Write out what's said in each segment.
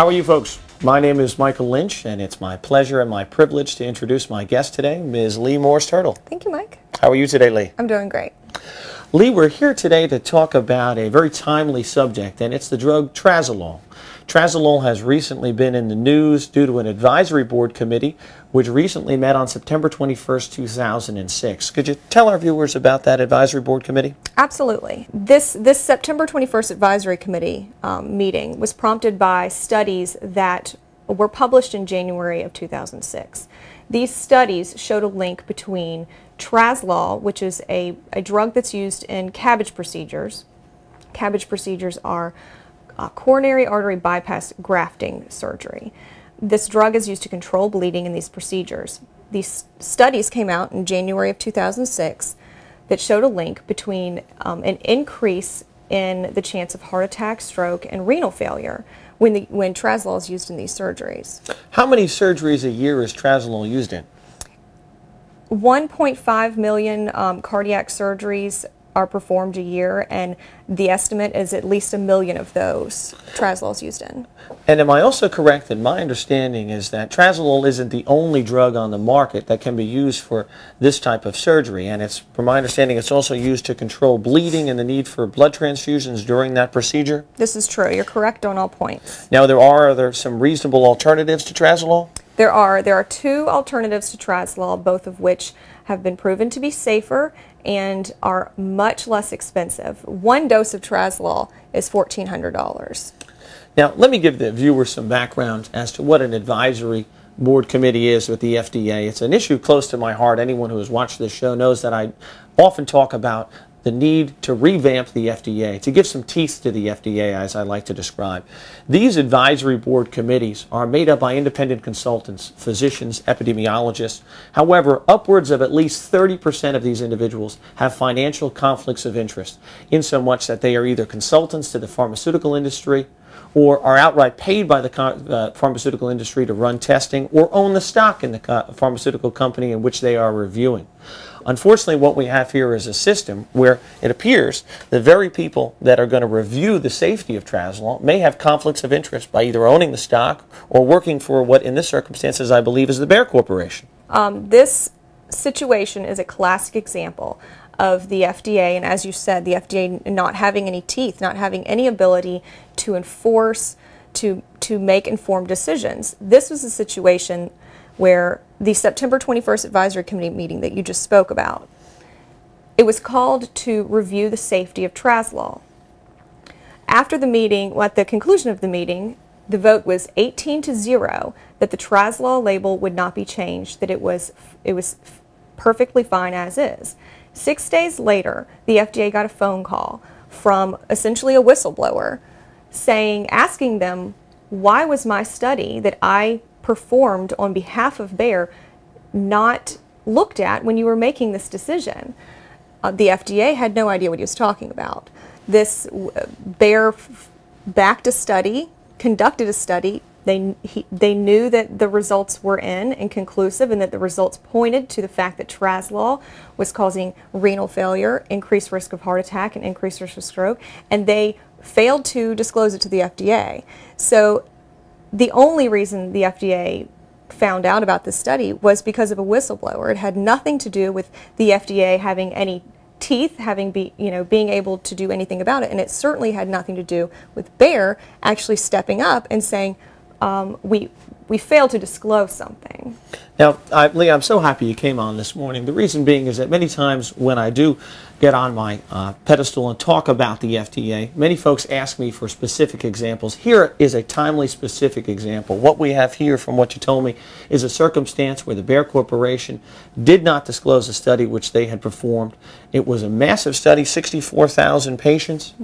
How are you folks? My name is Michael Lynch, and it's my pleasure and my privilege to introduce my guest today, Ms. Lee Morse-Turtle. Thank you, Mike. How are you today, Lee? I'm doing great. Lee, we're here today to talk about a very timely subject, and it's the drug Trasylol. Trasylol has recently been in the news due to an advisory board committee which recently met on September 21st, 2006. Could you tell our viewers about that advisory board committee? Absolutely. This September 21st advisory committee meeting was prompted by studies that were published in January of 2006. These studies showed a link between Trasylol, which is a drug that's used in cabbage procedures. Cabbage procedures are coronary artery bypass grafting surgery. This drug is used to control bleeding in these procedures. These studies came out in January of 2006 that showed a link between an increase in the chance of heart attack, stroke, and renal failure when Trasylol is used in these surgeries. How many surgeries a year is Trasylol used in? 1.5 million cardiac surgeries are performed a year, and the estimate is at least 1 million of those Trasylol is used in. And am I also correct that my understanding is that Trasylol isn't the only drug on the market that can be used for this type of surgery, and it's, from my understanding, it's also used to control bleeding and the need for blood transfusions during that procedure? This is true. You're correct on all points. Now, are there some reasonable alternatives to Trasylol? There are two alternatives to Trasylol, both of which have been proven to be safer and are much less expensive. One dose of Trasylol is $1,400. Now, let me give the viewers some background as to what an advisory board committee is with the FDA. It's an issue close to my heart. Anyone who has watched this show knows that I often talk about the need to revamp the FDA, to give some teeth to the FDA, as I like to describe. These advisory board committees are made up by independent consultants, physicians, epidemiologists. However, upwards of at least 30% of these individuals have financial conflicts of interest, in so much that they are either consultants to the pharmaceutical industry, or are outright paid by the pharmaceutical industry to run testing, or own the stock in the pharmaceutical company in which they are reviewing. Unfortunately, what we have here is a system where it appears the very people that are going to review the safety of Trasylol may have conflicts of interest by either owning the stock or working for what, in this circumstances, I believe is the Bayer Corporation. This situation is a classic example of the FDA, and as you said, the FDA not having any teeth, not having any ability to enforce, to make informed decisions. This was a situation where the September 21st Advisory Committee meeting that you just spoke about, it was called to review the safety of Trasylol. After the meeting, at the conclusion of the meeting, the vote was 18-0 that the Trasylol label would not be changed, that it was perfectly fine as is. 6 days later, the FDA got a phone call from essentially a whistleblower asking them, why was my study that I performed on behalf of Bayer not looked at when you were making this decision? The FDA had no idea what he was talking about. Bayer backed a study, conducted a study. They knew that the results were in and conclusive, and that the results pointed to the fact that Trasylol was causing renal failure, increased risk of heart attack, and increased risk of stroke, and they failed to disclose it to the FDA. So the only reason the FDA found out about this study was because of a whistleblower. It had nothing to do with the FDA having any teeth, being able to do anything about it, and it certainly had nothing to do with Bayer actually stepping up and saying, we failed to disclose something. Now, Lee, I'm so happy you came on this morning. The reason being is that many times when I do get on my pedestal and talk about the FDA, many folks ask me for specific examples. Here is a timely, specific example. What we have here, from what you told me, is a circumstance where the Bayer Corporation did not disclose a study which they had performed. It was a massive study, 64,000 patients.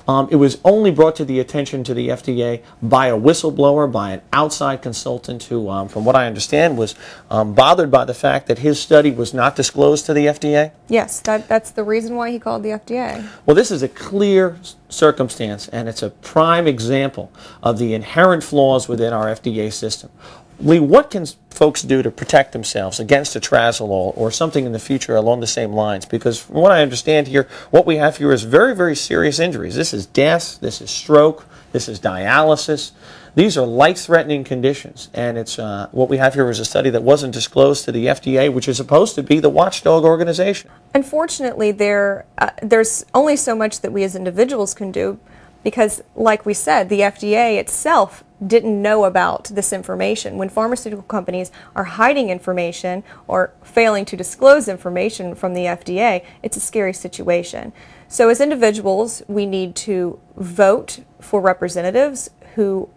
It was only brought to the attention to the FDA by a whistleblower, by an outside consultant who, from what I understand, was bothered by the fact that his study was not disclosed to the FDA? Yes, that's the reason why he called the FDA. Well, this is a clear circumstance, and it's a prime example of the inherent flaws within our FDA system. Lee, what can folks do to protect themselves against a Trasylol or something in the future along the same lines? Because from what I understand here, what we have here is very, very serious injuries. This is death, this is stroke, This is dialysis. These are life-threatening conditions, and it's what we have here is a study that wasn't disclosed to the FDA, which is supposed to be the watchdog organization. Unfortunately, there's only so much that we as individuals can do because, like we said, the FDA itself didn't know about this information. When pharmaceutical companies are hiding information or failing to disclose information from the FDA, it's a scary situation. So as individuals, we need to vote for representatives who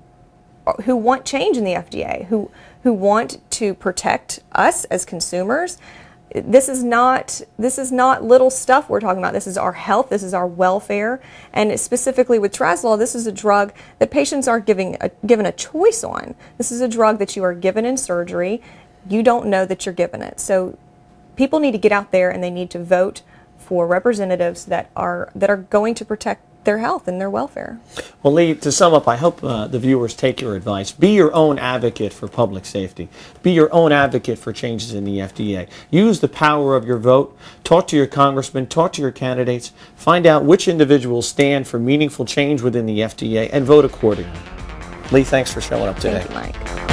want change in the FDA, who want to protect us as consumers. This is not little stuff we're talking about. This is our health. This is our welfare. And specifically with Trasylol, this is a drug that patients aren't given a choice on. This is a drug that you are given in surgery. You don't know that you're given it. So people need to get out there and they need to vote for representatives that are going to protect their health and their welfare. Well, Lee, to sum up, I hope the viewers take your advice. Be your own advocate for public safety. Be your own advocate for changes in the FDA. Use the power of your vote. Talk to your congressman. Talk to your candidates. Find out which individuals stand for meaningful change within the FDA and vote accordingly. Lee, thanks for showing up today. Thank you, Mike.